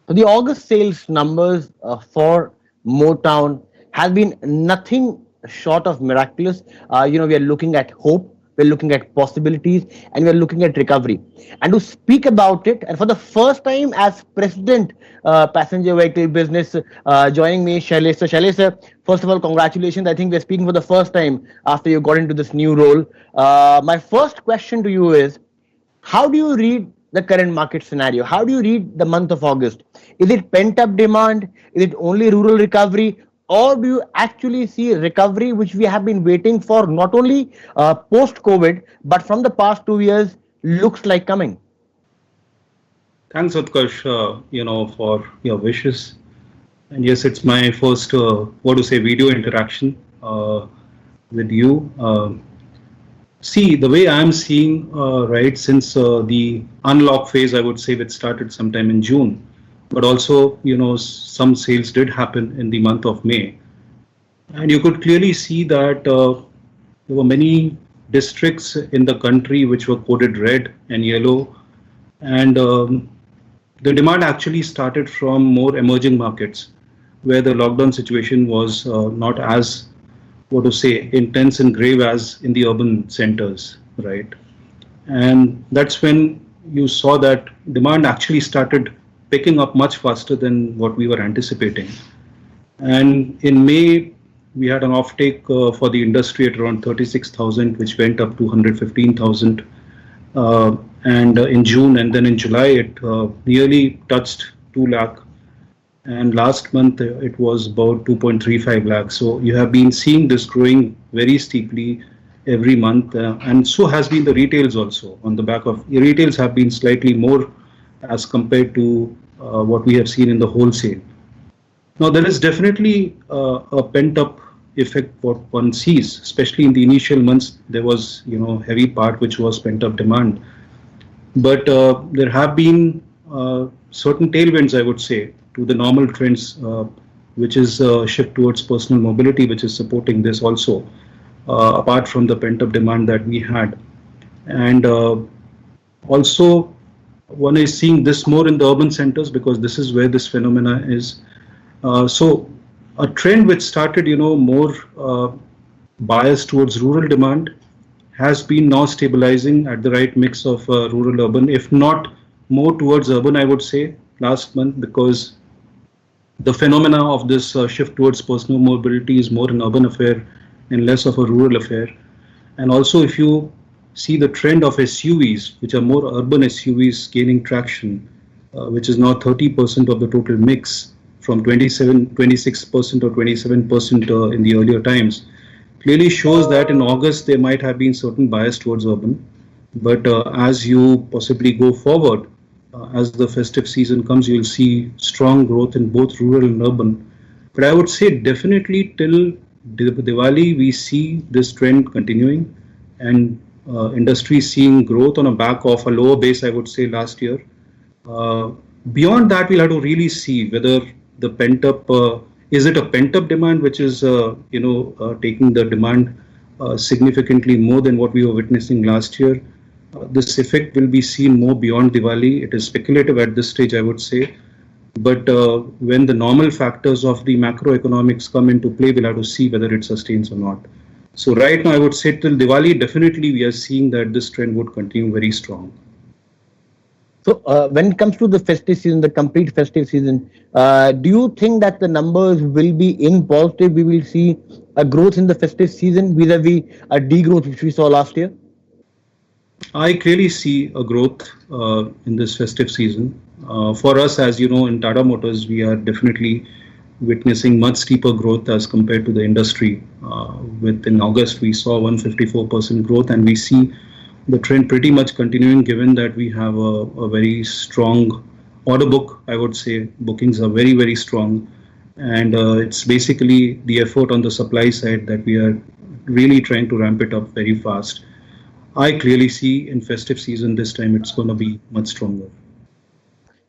The August sales numbers for Motown has been nothing short of miraculous. We are looking at hope, we're looking at possibilities, and we're looking at recovery. And to speak about it, and for the first time as President, Passenger Vehicle Business, joining me, Shailesh. So, Shailesh, first of all, congratulations. I think we're speaking for the first time after you got into this new role. My first question to you is, how do you read the current market scenario? How do you read the month of August? Is it pent up demand? Is it only rural recovery? Or do you actually see recovery which we have been waiting for not only post COVID, but from the past 2 years looks like coming? Thanks, Utkarsh, for your wishes. And yes, it's my first, video interaction with you. See, the way I'm seeing, right, since the unlock phase, I would say, which started sometime in June, but also, some sales did happen in the month of May. And you could clearly see that there were many districts in the country which were coded red and yellow. And the demand actually started from more emerging markets where the lockdown situation was not as, intense and grave as in the urban centers, right? And that's when you saw that demand actually started picking up much faster than what we were anticipating. And in May, we had an offtake for the industry at around 36,000, which went up to 115,000. And in June and then in July, it nearly touched 2 lakh. And last month, it was about 2.35 lakhs. So you have been seeing this growing very steeply every month. And so has been the retails also. On the back of retails have been slightly more as compared to what we have seen in the wholesale. Now, there is definitely a pent-up effect what one sees, especially in the initial months. There was, heavy part which was pent-up demand, but there have been certain tailwinds, I would say, to the normal trends, which is shift towards personal mobility, which is supporting this also, apart from the pent-up demand that we had, and also one is seeing this more in the urban centers because this is where this phenomena is. So a trend which started, more biased towards rural demand has been now stabilizing at the right mix of rural urban, if not more towards urban, I would say, last month, because the phenomena of this shift towards personal mobility is more an urban affair and less of a rural affair. And also, if you see the trend of SUVs, which are more urban SUVs gaining traction, which is now 30% of the total mix from 26% or 27% in the earlier times, clearly shows that in August there might have been certain bias towards urban. But as you possibly go forward, as the festive season comes, you'll see strong growth in both rural and urban. But I would say definitely till Diwali, we see this trend continuing, and industry seeing growth on a back of a lower base, I would say, last year. Uh, Beyond that, we'll have to really see whether the pent up is it a pent up demand which is taking the demand significantly more than what we were witnessing last year. This effect will be seen more beyond Diwali. It is speculative at this stage, I would say. But when the normal factors of the macroeconomics come into play, we'll have to see whether it sustains or not. So right now, I would say till Diwali, definitely we are seeing that this trend would continue very strong. So, when it comes to the festive season, the complete festive season, do you think that the numbers will be in positive? We will see a growth in the festive season vis-a-vis a degrowth which we saw last year. I clearly see a growth in this festive season. For us, as you know, in Tata Motors, we are definitely witnessing much steeper growth as compared to the industry. Within August, we saw 154% growth, and we see the trend pretty much continuing given that we have a very strong order book. I would say bookings are very, very strong. And it's basically the effort on the supply side that we are really trying to ramp it up very fast. I clearly see in festive season this time it's going to be much stronger.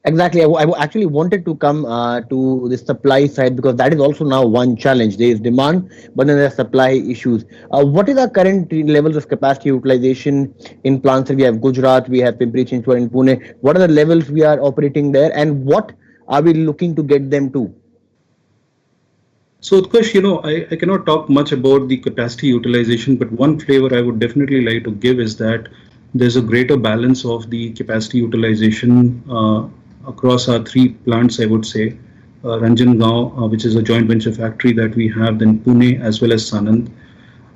Exactly. I actually wanted to come to the supply side because that is also now one challenge. There is demand, but then there are supply issues. What is our current levels of capacity utilization in plants? We have Gujarat, we have Pimpri Chinchwad in Pune. What are the levels we are operating there, and what are we looking to get them to? So, Utkarsh, I cannot talk much about the capacity utilization, but one flavor I would definitely like to give is that there's a greater balance of the capacity utilization across our three plants, I would say. Ranjangaon, which is a joint venture factory that we have, then Pune as well as Sanand.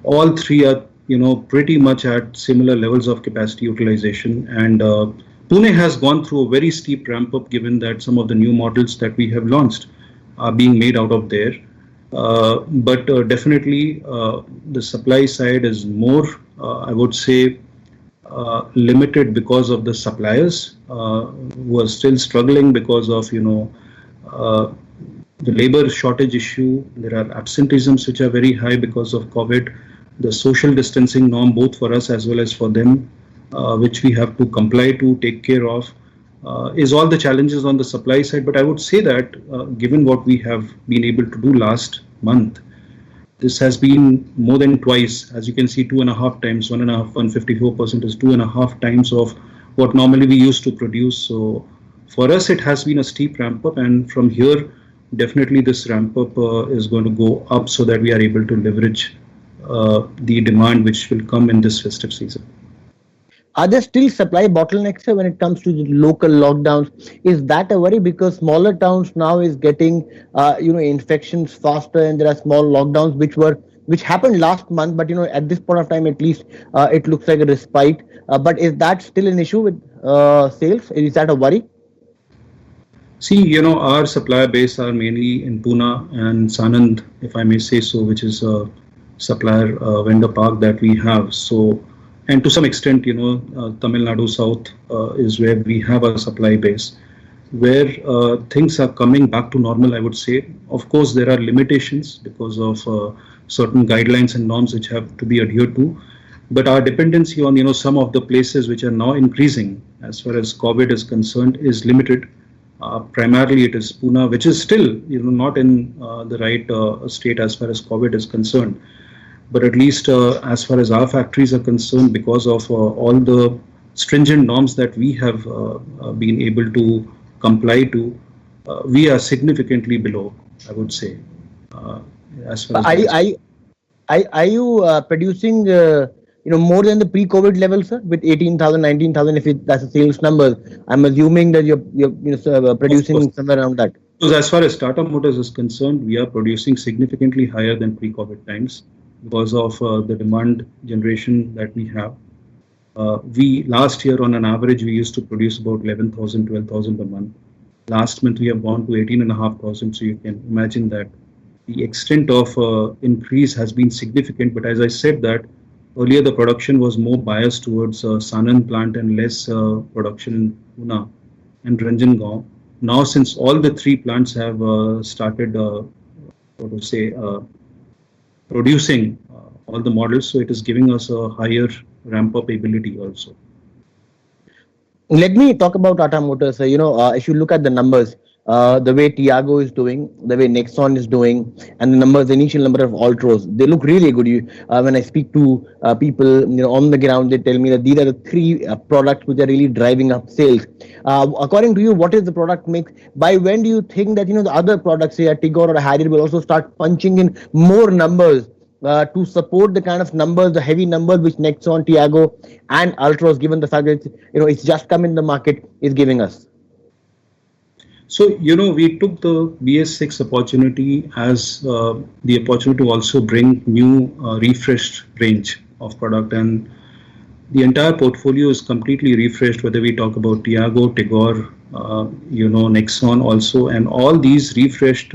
All three are, pretty much at similar levels of capacity utilization. And Pune has gone through a very steep ramp up, given that some of the new models that we have launched are being made out of there. But definitely, the supply side is more, I would say, limited because of the suppliers who are still struggling because of uh, the labor shortage issue. There are absenteeisms which are very high because of COVID. The social distancing norm, both for us as well as for them, which we have to comply to, take care of, is all the challenges on the supply side. But I would say that given what we have been able to do last month, this has been more than twice. As you can see, 2.5 times, 1.5, 154% is 2.5 times of what normally we used to produce. So for us, it has been a steep ramp up, and from here, definitely this ramp up is going to go up so that we are able to leverage the demand which will come in this festive season. Are there still supply bottlenecks when it comes to the local lockdowns? Is that a worry because smaller towns now is getting infections faster, and there are small lockdowns which happened last month, but at this point of time at least it looks like a respite. But is that still an issue with sales? Is that a worry? See, our supplier base are mainly in Pune and Sanand, if I may say so, which is a supplier vendor park that we have. So, and to some extent, Tamil Nadu South is where we have our supply base, where things are coming back to normal, I would say. Of course, there are limitations because of certain guidelines and norms which have to be adhered to. But our dependency on, some of the places which are now increasing as far as COVID is concerned is limited. Primarily, it is Pune, which is still, not in the right state as far as COVID is concerned. But at least as far as our factories are concerned, because of all the stringent norms that we have been able to comply to, we are significantly below, I would say, uh, as far as Are, that is. are, are you producing more than the pre-COVID level, sir, with 18,000, 19,000? If that's a sales number, I'm assuming that you're Of course. producing somewhere around that. Because as far as Tata Motors is concerned, we are producing significantly higher than pre-COVID times because of the demand generation that we have. We last year, on an average, we used to produce about 11,000, 12,000 a month. Last month, we have gone to 18,500. So you can imagine that the extent of increase has been significant. But as I said that earlier, the production was more biased towards Sanand plant and less production in Pune and Ranjangaon. Now, since all the three plants have started, what to say, producing all the models, so it is giving us a higher ramp up ability also. Let me talk about Tata Motors. If you look at the numbers, the way Tiago is doing, the way Nexon is doing, and the numbers, the initial number of Altros, they look really good. When I speak to people, on the ground, they tell me that these are the three products which are really driving up sales. According to you, what is the product mix? By when do you think that the other products, say a Tigor or a Harrier, will also start punching in more numbers? To support the kind of numbers, the heavy numbers which Nexon, Tiago, and Ultros, given the fact that it's just come in the market, is giving us. So, we took the BS6 opportunity as the opportunity to also bring new refreshed range of product, and the entire portfolio is completely refreshed, whether we talk about Tiago, Tigor, Nexon also, and all these refreshed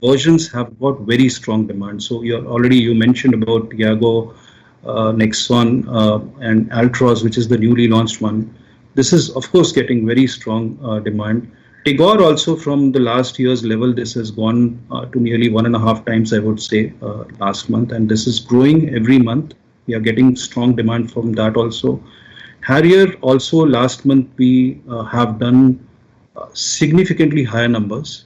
versions have got very strong demand. So you mentioned about Tiago, Nexon, and Altroz, which is the newly launched one. This is of course getting very strong demand. Tigor also, from the last year's level, this has gone to nearly 1.5 times, I would say, last month, and this is growing every month. We are getting strong demand from that also. Harrier also, last month we have done significantly higher numbers.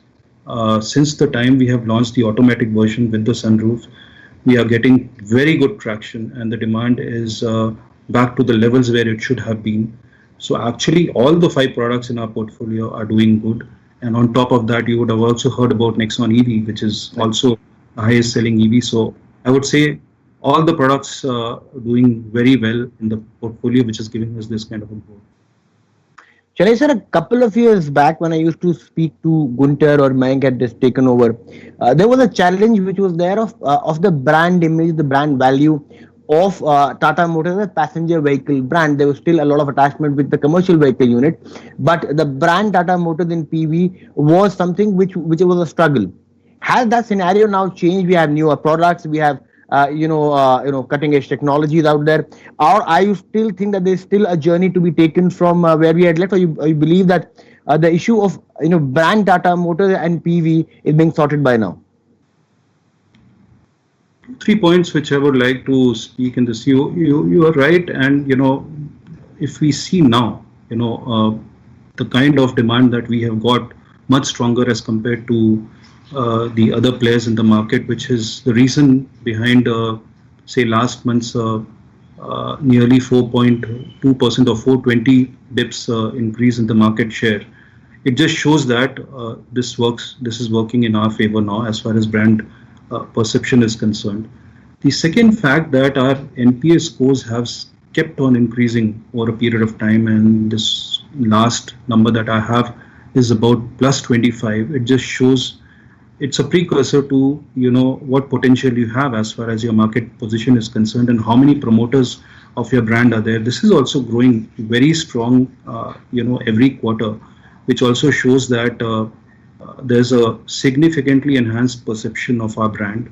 Since the time we have launched the automatic version with the sunroof, we are getting very good traction, and the demand is back to the levels where it should have been. So actually, all the five products in our portfolio are doing good. And on top of that, you would have also heard about Nexon EV, which is Right. also the highest selling EV. So I would say all the products doing very well in the portfolio, which is giving us this kind of a growth. Shailesh sir, a couple of years back when I used to speak to Gunter or Mayank had just taken over, there was a challenge which was there of the brand image, the brand value of Tata Motors as a passenger vehicle brand. There was still a lot of attachment with the commercial vehicle unit, but the brand Tata Motors in PV was something which was a struggle. Has that scenario now changed? We have newer products, we have cutting edge technologies out there, or are you still think that there's still a journey to be taken from where we had left, or you believe that the issue of brand Tata Motors and PV is being sorted by now? 3 points which I would like to speak in this. You are right, and if we see now, the kind of demand that we have got much stronger as compared to the other players in the market, which is the reason behind say last month's nearly 4.2% or 420 bips increase in the market share. It just shows that this is working in our favor now as far as brand perception is concerned. The second fact that our NPS scores have kept on increasing over a period of time, and this last number that I have is about plus 25. It just shows it's a precursor to what potential you have as far as your market position is concerned and how many promoters of your brand are there. This is also growing very strong every quarter, which also shows that there's a significantly enhanced perception of our brand.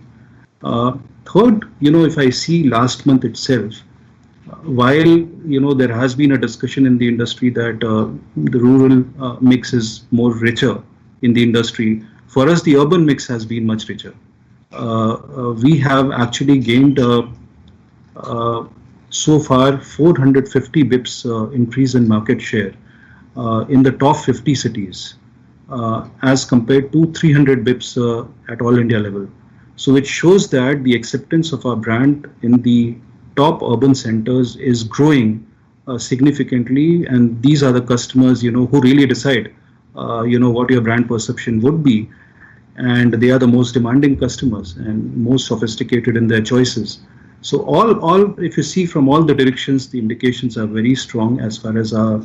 Third, if I see last month itself, while there has been a discussion in the industry that the rural mix is more richer in the industry, for us the urban mix has been much richer. We have actually gained so far 450 bips increase in market share in the top 50 cities as compared to 300 bips at all India level. So it shows that the acceptance of our brand in the top urban centers is growing significantly, and these are the customers who really decide what your brand perception would be, and they are the most demanding customers and most sophisticated in their choices. So all if you see from all the directions, the indications are very strong as far as our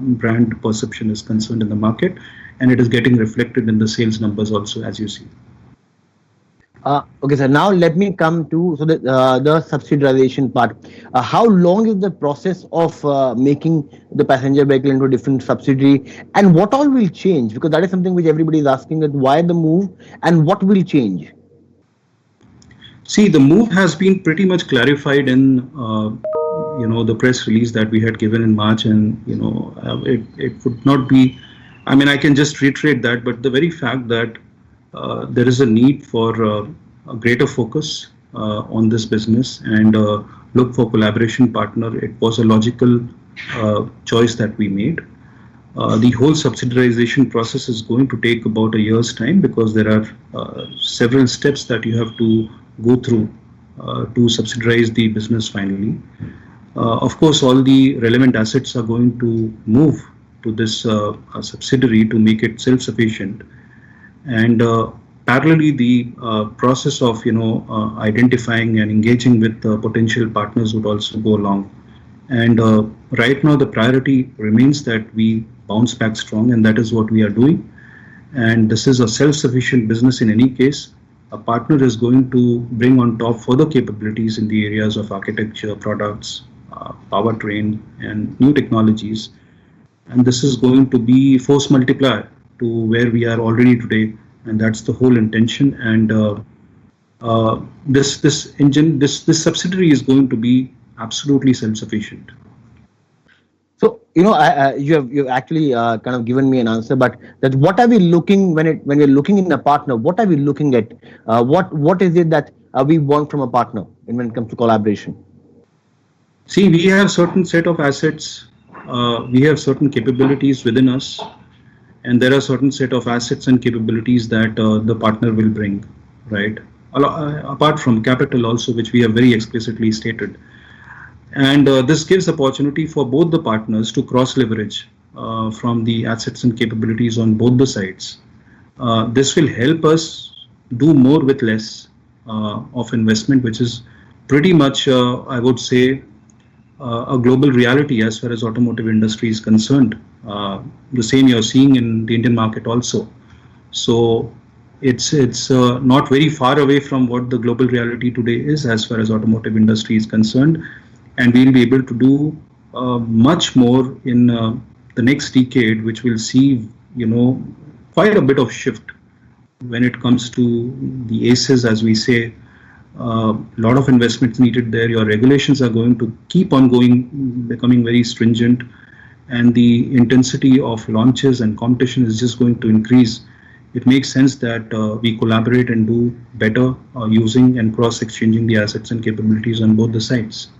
brand perception is concerned in the market, and it is getting reflected in the sales numbers also, as you see. Okay, sir. Now let me come to the subsidization part. How long is the process of making the passenger vehicle into a different subsidiary, and what all will change? Because that is something which everybody is asking: that why the move and what will change? See, the move has been pretty much clarified in the press release that we had given in March, and it would not be. I mean, I can just reiterate that, but the very fact that there is a need for a greater focus on this business and look for collaboration partner, it was a logical choice that we made. The whole subsidiarization process is going to take about a year's time because there are several steps that you have to go through to subsidize the business finally. Of course, all the relevant assets are going to move to this subsidiary to make it self-sufficient, and parallelly the process of identifying and engaging with potential partners would also go along. And right now the priority remains that we bounce back strong, and that is what we are doing. And this is a self-sufficient business in any case. A partner is going to bring on top further capabilities in the areas of architecture, products, powertrain, and new technologies. And this is going to be force multiplier to where we are already today, and that's the whole intention. And this subsidiary is going to be absolutely self-sufficient. So you've actually kind of given me an answer, but that what are we looking when we're looking in a partner? What are we looking at? What is it that we want from a partner when it comes to collaboration? See, we have certain set of assets, we have certain capabilities within us, and there are certain set of assets and capabilities that the partner will bring, right? Apart from capital also, which we have very explicitly stated. And this gives opportunity for both the partners to cross leverage from the assets and capabilities on both the sides. This will help us do more with less of investment, which is pretty much, I would say, a global reality as far as automotive industry is concerned. The same you're seeing in the Indian market also. So it's not very far away from what the global reality today is as far as automotive industry is concerned, and we'll be able to do much more in the next decade, which will see, quite a bit of shift when it comes to the ACEs, as we say. A lot of investments needed there. Your regulations are going to keep on going, becoming very stringent, and the intensity of launches and competition is just going to increase. It makes sense that we collaborate and do better using and cross exchanging the assets and capabilities on both the sides.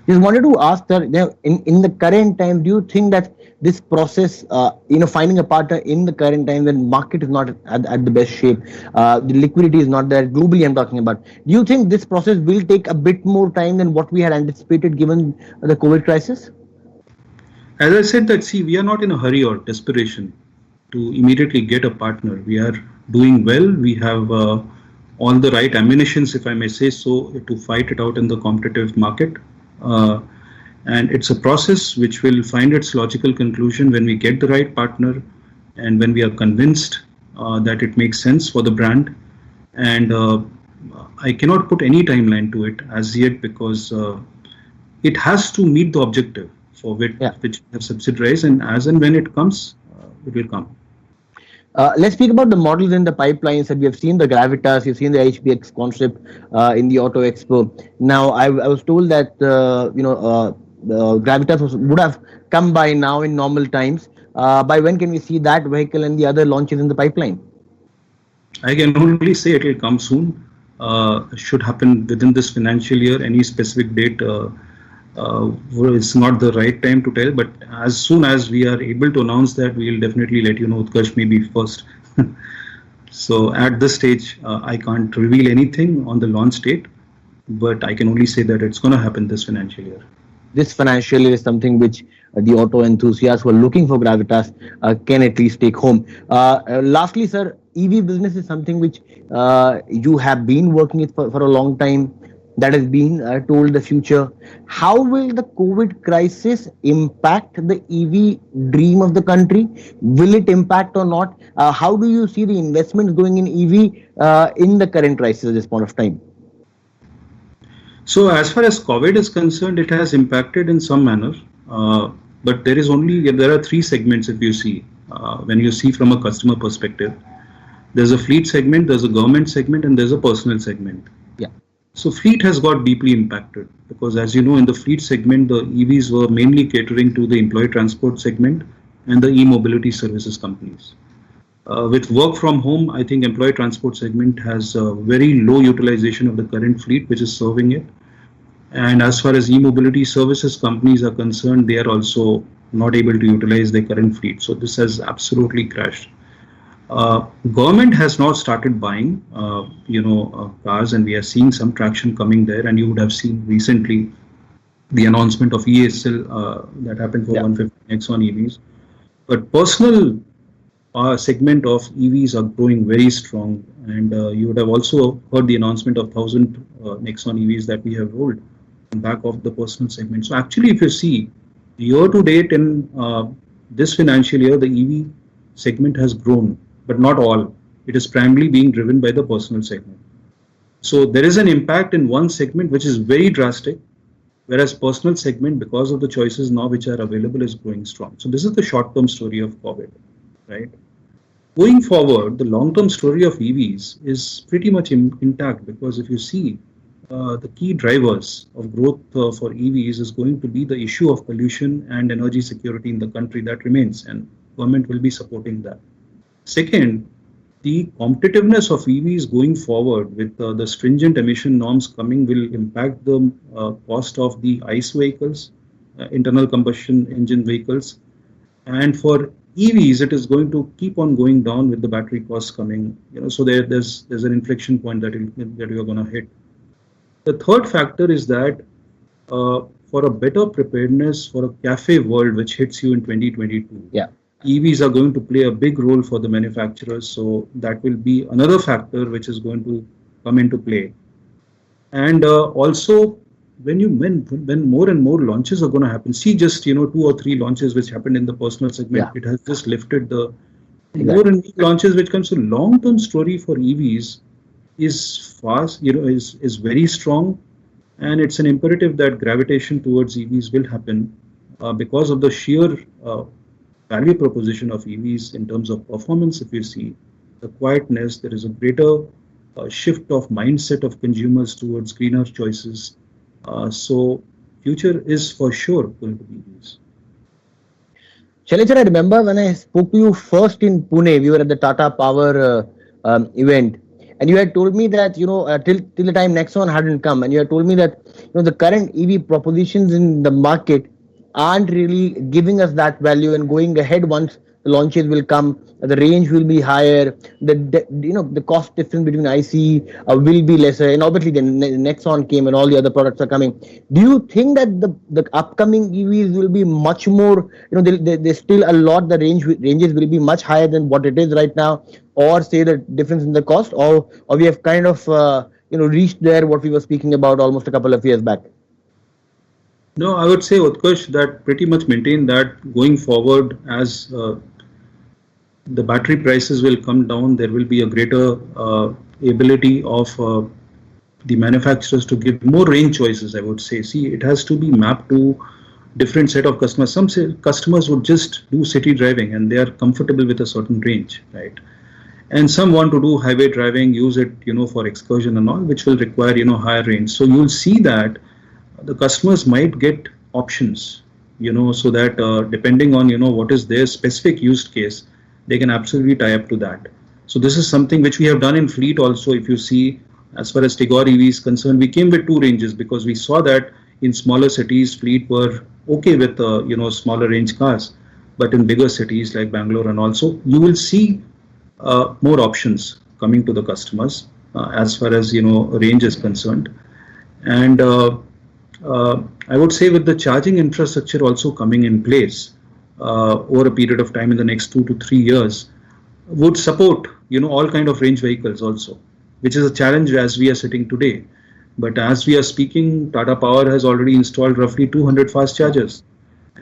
Just wanted to ask that, in the current time, do you think that this process, finding a partner in the current time when market is not at the best shape, the liquidity is not there globally, I'm talking about. Do you think this process will take a bit more time than what we had anticipated given the COVID crisis? As I said, that see, we are not in a hurry or desperation to immediately get a partner. We are doing well. We have all the right ammunitions, if I may say so, to fight it out in the competitive market. Uh, and it's a process which will find its logical conclusion when we get the right partner and when we are convinced that it makes sense for the brand. And I cannot put any timeline to it as yet, because it has to meet the objective for Yeah. which we have subsidized, and as and when it comes, it will come. Let's speak about the models in the pipelines that we have seen the Gravitas, you've seen the HBX concept in the Auto Expo. Now, I was told that the Gravitas would have come by now in normal times. By when can we see that vehicle and the other launches in the pipeline? I can only say it will come soon. Should happen within this financial year. Any specific date is not the right time to tell, but as soon as we are able to announce that, we will definitely let you know. Utkarsh may be first. So at this stage, I can't reveal anything on the launch date, but I can only say that it's going to happen this financial year. This financial year is something which the auto enthusiasts who are looking for Gravitas can at least take home. Lastly, sir, EV business is something which you have been working with for a long time. That has been told the future. How will the COVID crisis impact the EV dream of the country? Will it impact or not? How do you see the investments going in EV in the current crisis at this point of time? So as far as COVID is concerned, it has impacted in some manner, but there are three segments. If you see, when you see from a customer perspective, there's a fleet segment, there's a government segment, and there's a personal segment. Yeah. So fleet has got deeply impacted because, as you know, in the fleet segment, the EVs were mainly catering to the employee transport segment and the e-mobility services companies. With work from home, I think employee transport segment has very low utilization of the current fleet, which is serving it. And as far as e-mobility services companies are concerned, they are also not able to utilize their current fleet. So this has absolutely crashed. Government has not started buying, cars, and we are seeing some traction coming there. And you would have seen recently the announcement of ESL that happened for Yeah. 150 Nexon EVs. But personal segment of EVs are growing very strong, and you would have also heard the announcement of 1,000 Nexon EVs that we have rolled on back of the personal segment. So actually, if you see year to date in this financial year, the EV segment has grown, but not all. It is primarily being driven by the personal segment. So there is an impact in one segment which is very drastic, whereas personal segment, because of the choices now which are available, is growing strong. So this is the short-term story of COVID, right? Going forward, the long-term story of EVs is pretty much intact, because if you see, the key drivers of growth for EVs is going to be the issue of pollution and energy security in the country. That remains, and government will be supporting that. Second, the competitiveness of EVs going forward with the stringent emission norms coming will impact the cost of the ICE vehicles, internal combustion engine vehicles, and for EVs, it is going to keep on going down with the battery costs coming. So there's an inflection point that you're going to hit. The third factor is that for a better preparedness for a cafe world which hits you in 2022. Yeah. EVs are going to play a big role for the manufacturers, so that will be another factor which is going to come into play. And also, when more and more launches are going to happen, see just two or three launches which happened in the personal segment, Yeah. it has just lifted the more Exactly. and more launches which comes to long-term story for EVs is fast, is very strong, and it's an imperative that gravitation towards EVs will happen because of the sheer uh, value proposition of EVs in terms of performance. If you see the quietness, there is a greater shift of mindset of consumers towards greener choices. So future is for sure going to be EVs. Shailesh, I remember when I spoke to you first in Pune, we were at the Tata Power event, and you had told me that till the time Nexon hadn't come, and you had told me that the current EV propositions in the market aren't really giving us that value, and going ahead once the launches will come, the range will be higher, the cost difference between ICE will be lesser, and obviously the Nexon came and all the other products are coming. Do you think that the upcoming EVs will be much more, there's still a lot, the ranges will be much higher than what it is right now, or say the difference in the cost, or we have kind of reached there what we were speaking about almost a couple of years back? No, I would say, Utkarsh, that pretty much maintain that going forward as the battery prices will come down, there will be a greater ability of the manufacturers to give more range choices. I would say, see, it has to be mapped to different set of customers. Some customers would just do city driving and they are comfortable with a certain range, right? And some want to do highway driving, use it, for excursion and all, which will require, higher range. So you'll see that the customers might get options, so that depending on what is their specific use case, they can absolutely tie up to that. So this is something which we have done in fleet also. If you see, as far as Tigor EV is concerned, we came with two ranges because we saw that in smaller cities fleet were okay with smaller range cars, but in bigger cities like Bangalore and also, you will see more options coming to the customers as far as range is concerned. And I would say with the charging infrastructure also coming in place over a period of time in the next 2 to 3 years, would support all kind of range vehicles also, which is a challenge as we are sitting today. But as we are speaking, Tata Power has already installed roughly 200 fast chargers,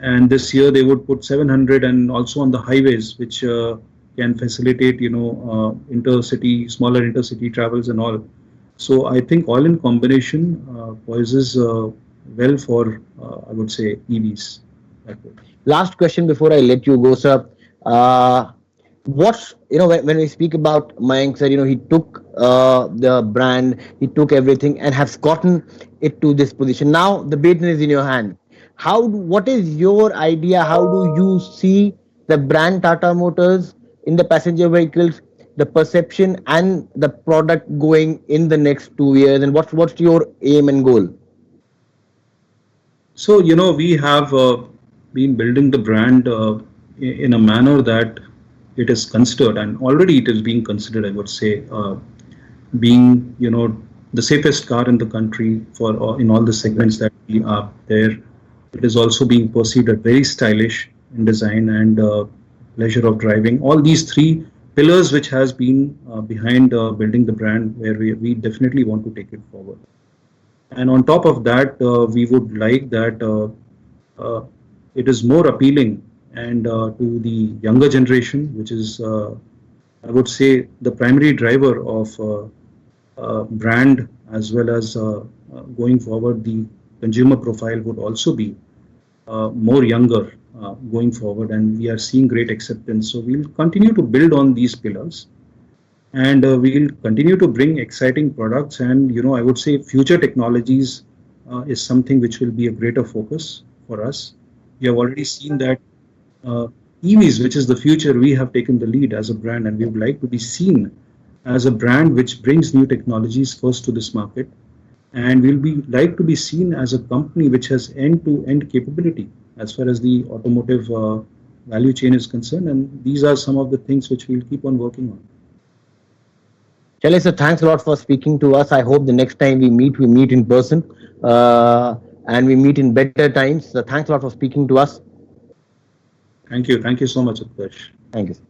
and this year they would put 700, and also on the highways, which can facilitate intercity, smaller intercity travels and all. So I think all in combination poises well for I would say EVs. That way. Last question before I let you go, sir. Uh, what's when we speak about Mayank sir, he took the brand, he took everything, and has gotten it to this position. Now the baton is in your hand. What is your idea? How do you see the brand Tata Motors in the passenger vehicles, the perception and the product going in the next 2 years, and what's your aim and goal? So we have been building the brand in a manner that it is considered, and already it is being considered, I would say, being the safest car in the country for in all the segments that we are there. It is also being perceived as very stylish in design and pleasure of driving. All these three pillars, which has been behind building the brand, where we definitely want to take it forward. And on top of that, we would like that uh, it is more appealing and to the younger generation, which is I would say the primary driver of brand, as well as going forward, the consumer profile would also be more younger going forward, and we are seeing great acceptance. So we'll continue to build on these pillars, and we'll continue to bring exciting products. And I would say future technologies is something which will be a greater focus for us. We have already seen that uh, EVs, which is the future, we have taken the lead as a brand, and we would like to be seen as a brand which brings new technologies first to this market, and we'll be like to be seen as a company which has end-to-end capability as far as the automotive value chain is concerned. And these are some of the things which we'll keep on working on. Shailesh, sir, thanks a lot for speaking to us. I hope the next time we meet in person. Uh, and we meet in better times. So thanks a lot for speaking to us. Thank you. Thank you so much, Utkarsh. Thank you.